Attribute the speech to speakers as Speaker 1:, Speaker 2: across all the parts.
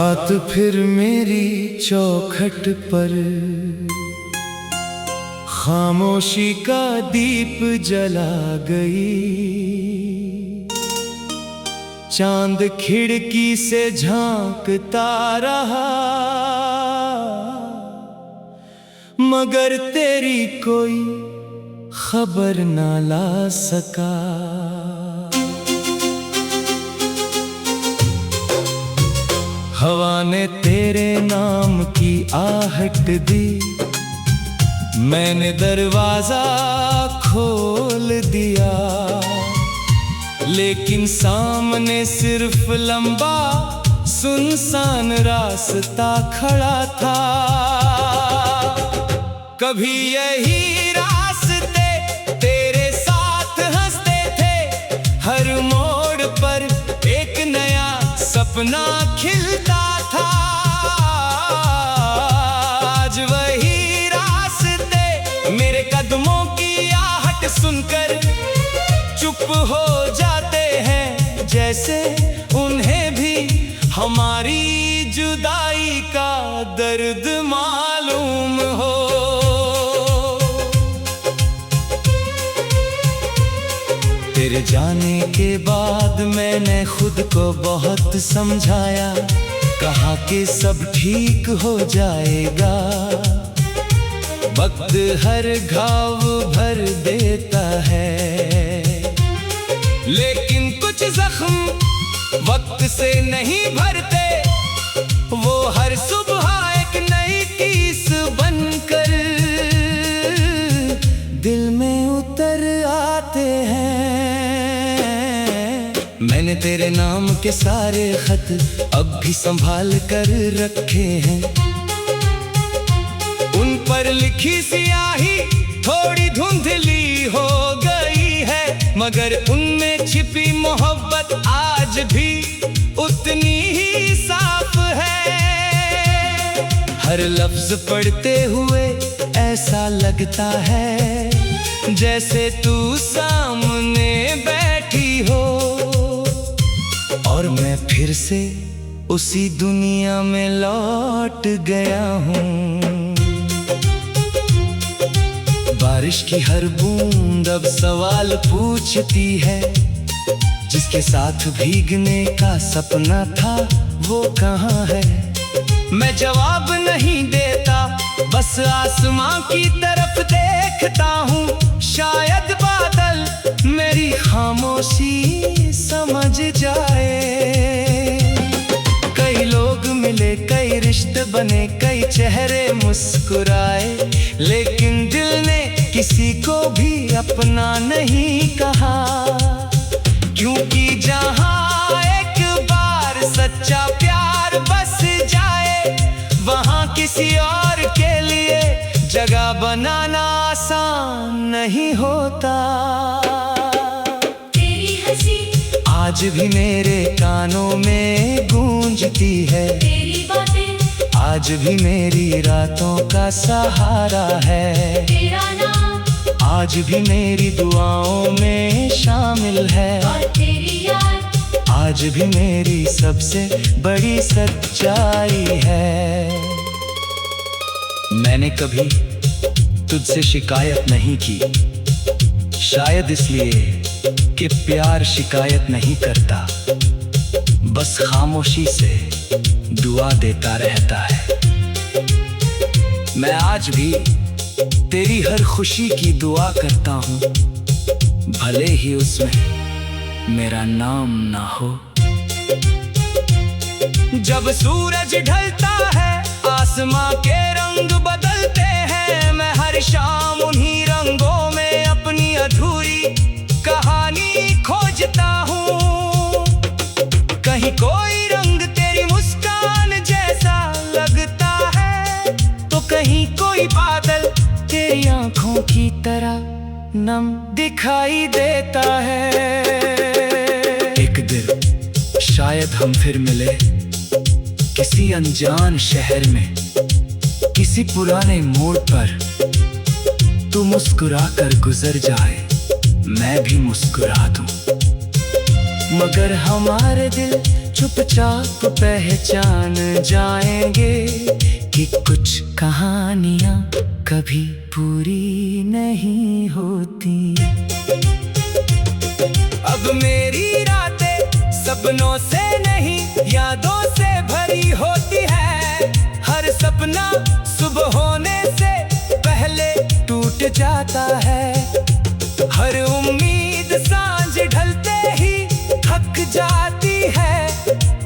Speaker 1: रात फिर मेरी चौखट पर खामोशी का दीप जला गई। चांद खिड़की से झांकता रहा, मगर तेरी कोई खबर ना ला सका। हवा ने तेरे नाम की आहट दी, मैंने दरवाजा खोल दिया, लेकिन सामने सिर्फ लंबा सुनसान रास्ता खड़ा था। कभी यही रास्ते तेरे साथ हंसते थे, हर मोड़ पर एक नया सपना खिलता था। आज वही रास्ते मेरे कदमों की आहट सुनकर चुप हो जाते हैं, जैसे उन्हें भी हमारी जुदाई का दर्द मालूम हो। तेरे जाने के बाद मैंने खुद को बहुत समझाया, कहा कि सब ठीक हो जाएगा। वक्त हर घाव भर देता है, लेकिन कुछ जख्म वक्त से नहीं भरते। वो हर सुबह एक नई टीस बनकर दिल में उतर आते हैं। मैंने तेरे नाम के सारे खत अब भी संभाल कर रखे हैं। उन पर लिखी सियाही थोड़ी धुंधली हो गई है, मगर उनमें छिपी मोहब्बत आज भी उतनी ही साफ है। हर लफ्ज पढ़ते हुए ऐसा लगता है जैसे तू सामने बैठी हो, और मैं फिर से उसी दुनिया में लौट गया हूँ। बारिश की हर बूंद अब सवाल पूछती है, जिसके साथ भीगने का सपना था वो कहाँ है। मैं जवाब नहीं देता, बस आसमां की तरफ देखता हूँ। शायद बादल मेरी खामोशी समझ जाए। कई लोग मिले, कई रिश्ते बने, कई चेहरे मुस्कुराए, लेकिन दिल ने किसी को भी अपना नहीं कहा। क्योंकि जहाँ एक बार सच्चा प्यार बस जाए, वहाँ किसी और के लिए जगह बनाना आसान नहीं होता।
Speaker 2: तेरी हंसी
Speaker 1: आज भी मेरे कानों में गूंजती है,
Speaker 2: तेरी बातें
Speaker 1: आज भी मेरी रातों का सहारा है।
Speaker 2: तेरा नाम
Speaker 1: आज भी मेरी दुआओं में शामिल है,
Speaker 2: और तेरी याद
Speaker 1: आज भी मेरी सबसे बड़ी सच्चाई है। मैंने कभी तुझसे शिकायत नहीं की, शायद इसलिए कि प्यार शिकायत नहीं करता, बस खामोशी से दुआ देता रहता है। मैं आज भी तेरी हर खुशी की दुआ करता हूँ, भले ही उसमें मेरा नाम ना हो। जब सूरज ढलता है आसमां के रंग बदलते हैं, मैं हर शाम उन्हीं रंगों में अपनी अधूरी कहानी खोजता हूँ। कहीं कोई रंग तेरी मुस्कान जैसा लगता है, तो कहीं कोई बादल तेरी आंखों की तरह नम दिखाई देता है। एक दिन शायद हम फिर मिले, किसी अनजान शहर में, किसी पुराने मोड़ पर। तू मुस्कुरा कर गुजर जाए, मैं भी मुस्कुरा दूं, मगर हमारे दिल चुपचाप पहचान जाएंगे कि कुछ कहानियां कभी पूरी नहीं होती। अब मेरी रातें सपनों से नहीं यादों से भरी होती है। हर सपना सुबह होने से पहले टूट जाता है। हर उम्मीद सांझ ढलते ही थक जाती है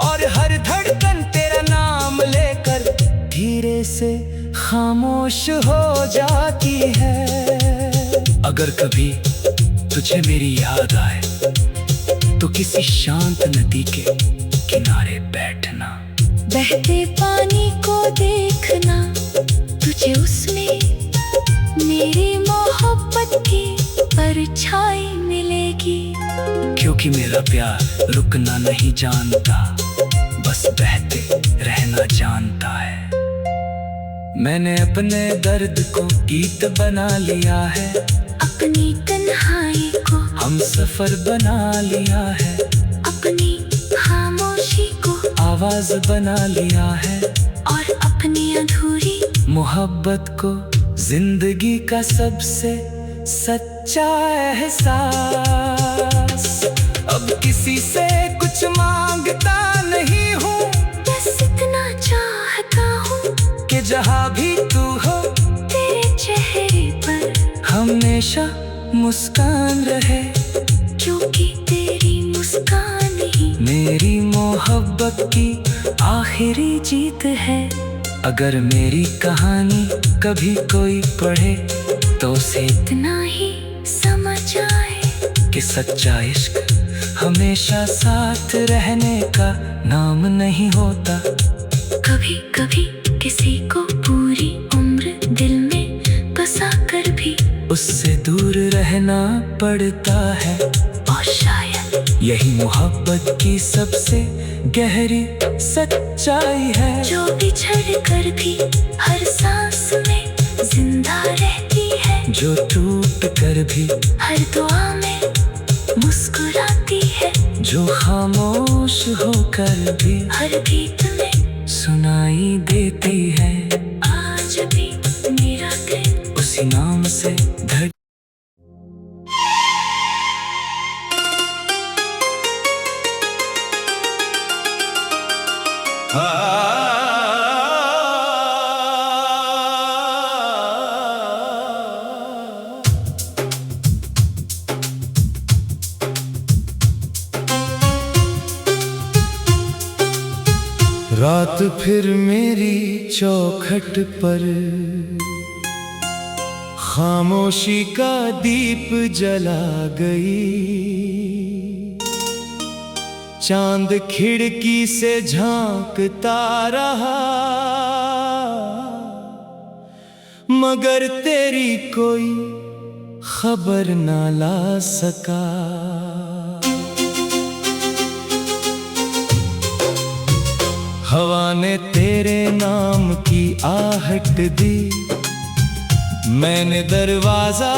Speaker 1: और हर धड़कन तेरा नाम लेकर धीरे से खामोश हो जाती है। अगर कभी तुझे मेरी याद आए तो किसी शांत नदी के किनारे बैठना,
Speaker 2: बहते पानी को देखना, तुझे उसमें मेरी मोहब्बत की परछाई मिलेगी।
Speaker 1: क्योंकि मेरा प्यार रुकना नहीं जानता, बस बहते रहना जानता है। मैंने अपने दर्द को गीत बना लिया है,
Speaker 2: अपनी तन्हाई को
Speaker 1: हम सफर बना लिया है,
Speaker 2: अपनी खामोशी को
Speaker 1: आवाज बना लिया है,
Speaker 2: और अपनी अधूरी
Speaker 1: मोहब्बत को जिंदगी का सबसे सच्चा एहसास। अब किसी से कुछ मांगता नहीं हूँ,
Speaker 2: बस इतना चाहता हूँ
Speaker 1: कि जहाँ भी तू हो
Speaker 2: तेरे चेहरे पर
Speaker 1: हमेशा मुस्कान रहे।
Speaker 2: क्योंकि तेरी मुस्कान ही
Speaker 1: मेरी मोहब्बत की आखिरी जीत है। अगर मेरी कहानी कभी कोई पढ़े तो उसे
Speaker 2: इतना ही समझ आए
Speaker 1: कि सच्चा इश्क हमेशा साथ रहने का नाम नहीं होता।
Speaker 2: कभी कभी किसी को पूरी उम्र दिल में बसा कर भी
Speaker 1: उससे दूर रहना पड़ता है।
Speaker 2: और शायद
Speaker 1: यही मोहब्बत की सबसे गहरी सच्चाई है,
Speaker 2: जो बिछड़ कर भी हर सांस में जिंदा रहती है,
Speaker 1: जो टूट कर भी
Speaker 2: हर दुआ में मुस्कुराती है,
Speaker 1: जो खामोश होकर भी
Speaker 2: हर गीत में
Speaker 1: सुनाई देती है।
Speaker 2: आज भी मेरा दिल
Speaker 1: उसी नाम से धड़ रात फिर मेरी चौखट पर खामोशी का दीप जला गई। चांद खिड़की से झांकता रहा, मगर तेरी कोई खबर ना ला सका। हवा ने तेरे नाम की आहट दी, मैंने दरवाजा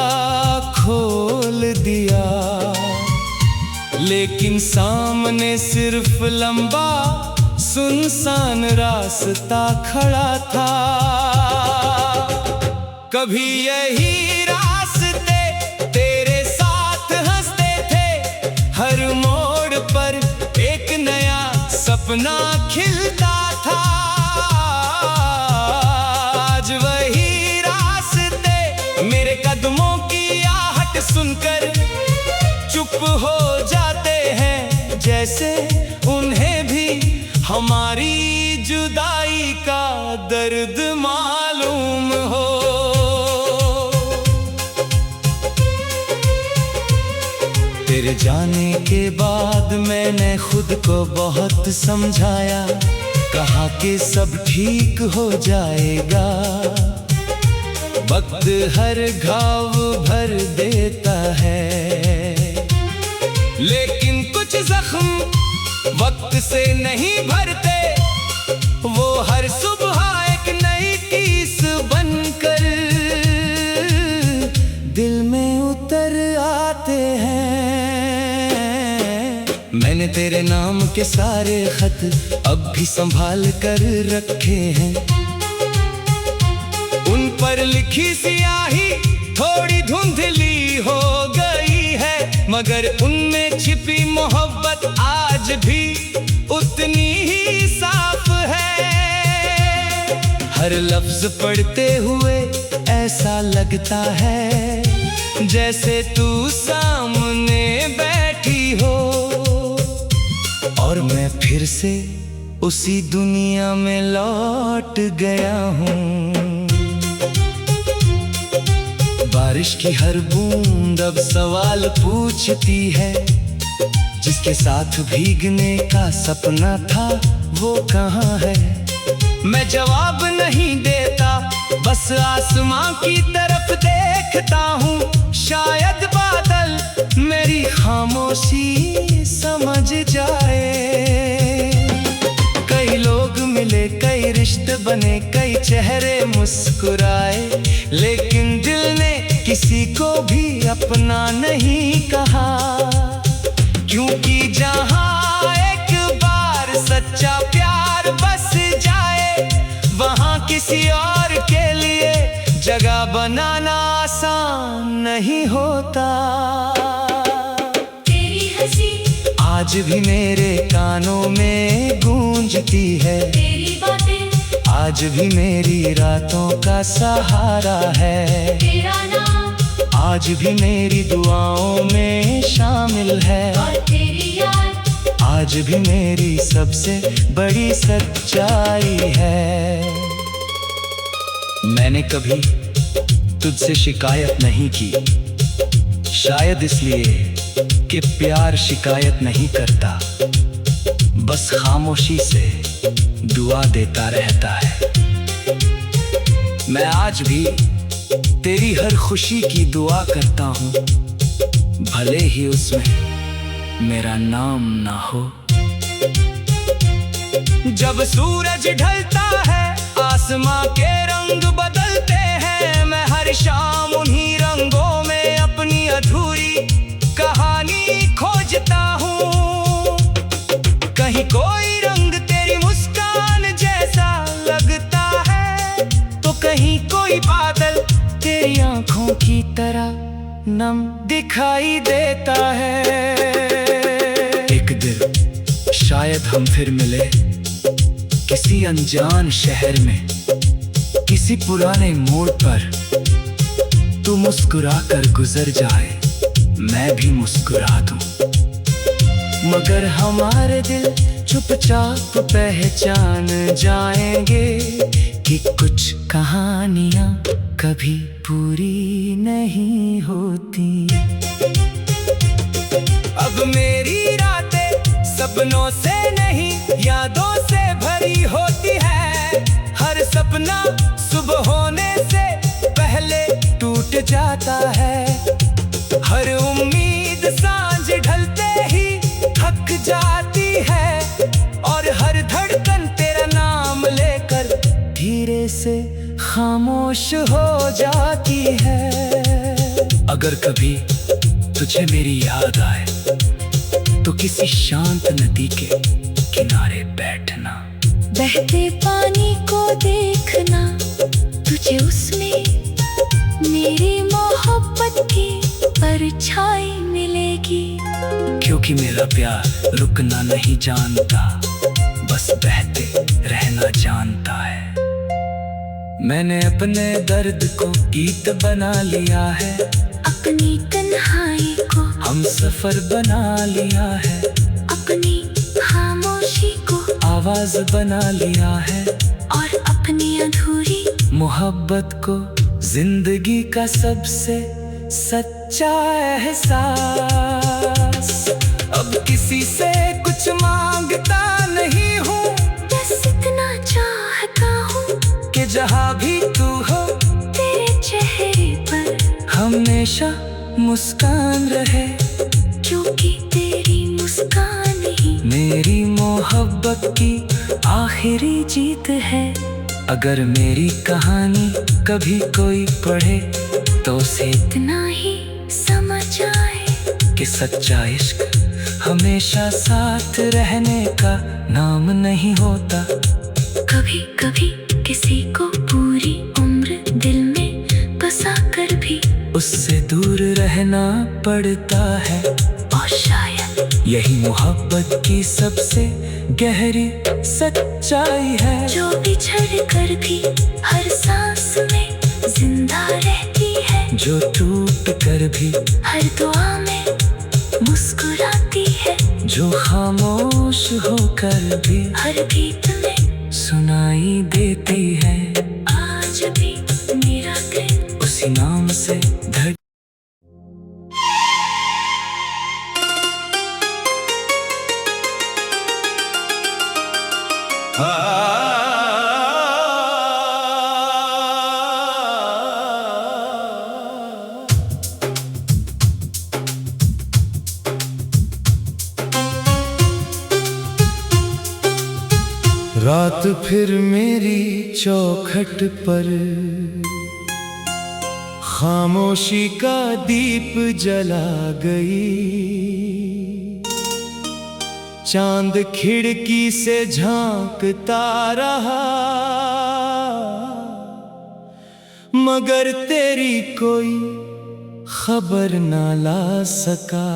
Speaker 1: खोल दिया, लेकिन सामने सिर्फ लंबा सुनसान रास्ता खड़ा था। कभी यही रास्ते तेरे साथ हंसते थे, हर मोड़ पर एक नया सपना खिलता था। आज वही रास्ते मेरे कदमों की आहट सुनकर चुप हो जाते हैं, जैसे उन्हें भी हमारी जुदाई का दर्द मालूम हो। तेरे जाने के बाद मैंने खुद को बहुत समझाया, कहा कि सब ठीक हो जाएगा। वक्त हर घाव भर देता है, लेकिन कुछ जख्म वक्त से नहीं भरते, वो हर सुबह एक नई टीस बनकर दिल में उतर आते हैं। मैंने मैंने तेरे नाम के सारे खत अब भी संभाल कर रखे हैं। उन पर लिखी सियाही थोड़ी धुंधली हो गई है, मगर उनमें छिपी मोहब्बत आज भी उतनी ही साफ है। हर लफ्ज पढ़ते हुए ऐसा लगता है जैसे तू सामने बैठी हो, और मैं फिर से उसी दुनिया में लौट गया हूँ। बारिश की हर बूंद अब सवाल पूछती है, जिसके साथ भीगने का सपना था वो कहाँ है। मैं जवाब नहीं देता, बस आसमां की तरफ देखता हूँ। शायद बादल मेरी खामोशी समझ जाए। कई लोग मिले, कई रिश्ते बने, कई चेहरे मुस्कुराए, लेकिन दिल ने किसी को भी अपना नहीं कहा। क्योंकि जहाँ एक बार सच्चा प्यार बस जाए, वहाँ किसी और के लिए जगह बनाना आसान नहीं होता।
Speaker 2: तेरी हंसी
Speaker 1: आज भी मेरे कानों में गूंजती है,
Speaker 2: तेरी बातें
Speaker 1: आज भी मेरी रातों का सहारा है।
Speaker 2: तेरा नाम
Speaker 1: आज भी मेरी दुआओं में शामिल है,
Speaker 2: और तेरी याद
Speaker 1: आज भी मेरी सबसे बड़ी सच्चाई है। मैंने कभी तुझसे शिकायत नहीं की, शायद इसलिए कि प्यार शिकायत नहीं करता, बस खामोशी से दुआ देता रहता है। मैं आज भी तेरी हर खुशी की दुआ करता हूँ, भले ही उसमें मेरा नाम ना हो। जब सूरज ढलता है आसमां के रंग बदलते हैं, मैं हर शाम उन्हीं रंगों में अपनी अधूरी कहानी खोजता हूँ। कहीं कोई रंग तेरी मुस्कान जैसा लगता है, तो कहीं कोई बादल तेरी आंखों की तरह नम दिखाई देता है। एक दिन शायद हम फिर मिले किसी अनजान शहर में, किसी पुराने मोड़ पर। तू मुस्कुरा कर गुजर जाए, मैं भी मुस्कुरा दूं, मगर हमारे दिल चुपचाप पहचान जाएंगे कि कुछ कहानियां कभी पूरी नहीं होती। अब मेरी रातें सपनों से नहीं यादों से भरी होती है। हर सपना सुबह होने से पहले टूट जाता है, हर उम्मीद सांझ ढलते ही थक जाती है, और हर धड़कन तेरा नाम लेकर धीरे से खामोश हो जाती है। अगर कभी तुझे मेरी याद आए, तो किसी शांत नदी के किनारे बैठना,
Speaker 2: बहते पानी को देखना, तुझे उसमें मेरी मोहब्बत की परछाई मिलेगी।
Speaker 1: क्योंकि मेरा प्यार रुकना नहीं जानता, बस बहते रहना जानता है। मैंने अपने दर्द को गीत बना लिया है,
Speaker 2: अपनी तन्हाई को
Speaker 1: हम सफर बना लिया है,
Speaker 2: अपनी खामोशी को
Speaker 1: आवाज बना लिया है,
Speaker 2: और अपनी अधूरी
Speaker 1: मोहब्बत को जिंदगी का सबसे सच्चा एहसास। अब किसी से कुछ मांगता नहीं हूँ,
Speaker 2: बस इतना चाहता हूँ
Speaker 1: कि जहाँ भी तू हो
Speaker 2: तेरे चेहरे पर
Speaker 1: हमेशा मुस्कान रहे।
Speaker 2: क्योंकि तेरी मुस्कान ही
Speaker 1: मेरी मोहब्बत की आखिरी जीत है। अगर मेरी कहानी कभी कोई पढ़े, तो उसे
Speaker 2: इतना ही समझ आए
Speaker 1: कि सच्चा इश्क हमेशा साथ रहने का नाम नहीं होता।
Speaker 2: कभी कभी किसी को पूरी उम्र दिल में बसा कर भी
Speaker 1: उससे दूर रहना पड़ता है।
Speaker 2: और शायद
Speaker 1: यही मोहब्बत की सबसे गहरी सच्चाई है।
Speaker 2: जो बिछड़ कर भी हर सांस में जिंदा रहती है,
Speaker 1: जो टूट कर भी
Speaker 2: हर दुआ में मुस्कुराती है,
Speaker 1: जो खामोश होकर भी
Speaker 2: हर गीत में
Speaker 1: सुनाई देती है।
Speaker 2: आज भी मेरा दिल
Speaker 1: उसी नाम से धड़ रात फिर मेरी चौखट पर खामोशी का दीप जला गई। चांद खिड़की से झांकता रहा, मगर तेरी कोई खबर ना ला सका।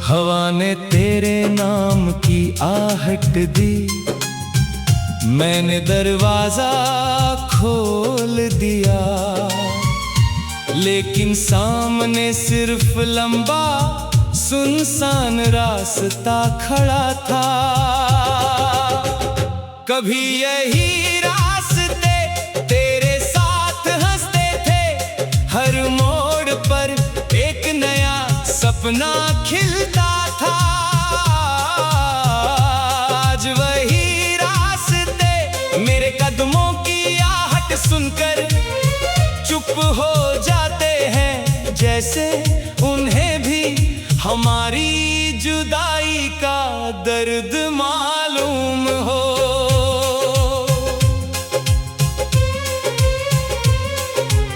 Speaker 1: हवा ने तेरे नाम की आहट दी, मैंने दरवाजा खोल दिया, लेकिन सामने सिर्फ लंबा सुनसान रास्ता खड़ा था। कभी यही रास्ते तेरे साथ हंसते थे, हर मोड़ पर एक नया सपना खिलता था। आज वही रास्ते मेरे कदमों की आहट सुनकर चुप हो जाते हैं, जैसे उन्हें भी हमारी जुदाई का दर्द मालूम हो।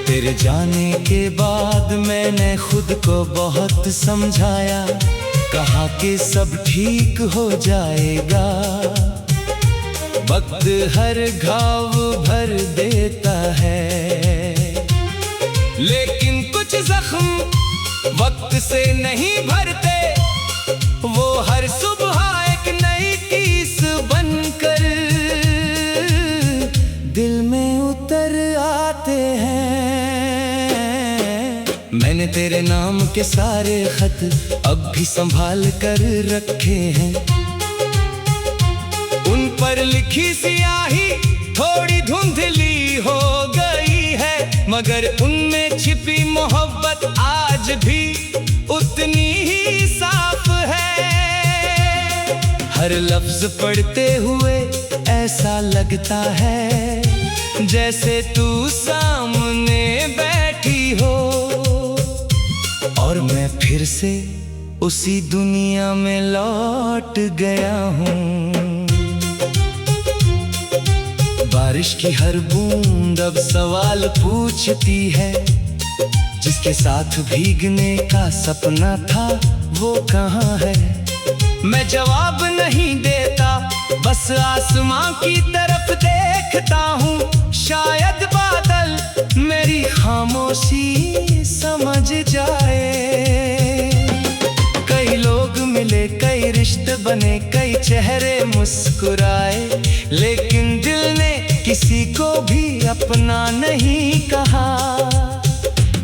Speaker 1: तेरे जाने के बाद मैंने खुद को बहुत समझाया, कहा कि सब ठीक हो जाएगा। वक्त हर घाव भर देता है, लेकिन कुछ जख्म वक्त से नहीं भरते। वो हर सुबह एक नई टीस बनकर दिल में उतर आते हैं। मैंने तेरे नाम के सारे खत अब भी संभाल कर रखे हैं। उन पर लिखी सियाही थोड़ी धुंधली हो गई है, मगर उनमें छिपी मोहब्बत आज भी उतनी ही साफ है। हर लफ्ज पढ़ते हुए ऐसा लगता है जैसे तू सामने बैठी हो, और मैं फिर से उसी दुनिया में लौट गया हूँ। बारिश की हर बूंद अब सवाल पूछती है, जिसके साथ भीगने का सपना था वो कहाँ है। मैं जवाब नहीं देता, बस आसमां की तरफ देखता हूँ। शायद बादल मेरी खामोशी समझ जाए। कई लोग मिले, कई रिश्ते बने, कई चेहरे मुस्कुराए, लेकिन दिल ने किसी को भी अपना नहीं कहा।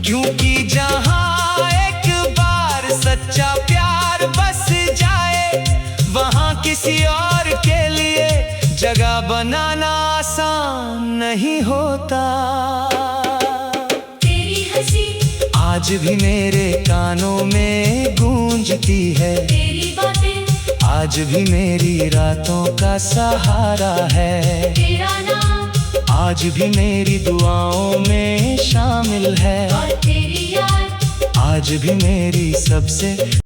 Speaker 1: क्योंकि जहाँ एक बार सच्चा प्यार बस जाए, वहाँ किसी और के लिए जगह बनाना आसान नहीं होता।
Speaker 2: तेरी हंसी
Speaker 1: आज भी मेरे कानों में गूंजती है,
Speaker 2: तेरी बातें
Speaker 1: आज भी मेरी रातों का सहारा है।
Speaker 2: तेरा नाम
Speaker 1: आज भी मेरी दुआओं में शामिल है,
Speaker 2: और तेरी याद
Speaker 1: आज भी मेरी सबसे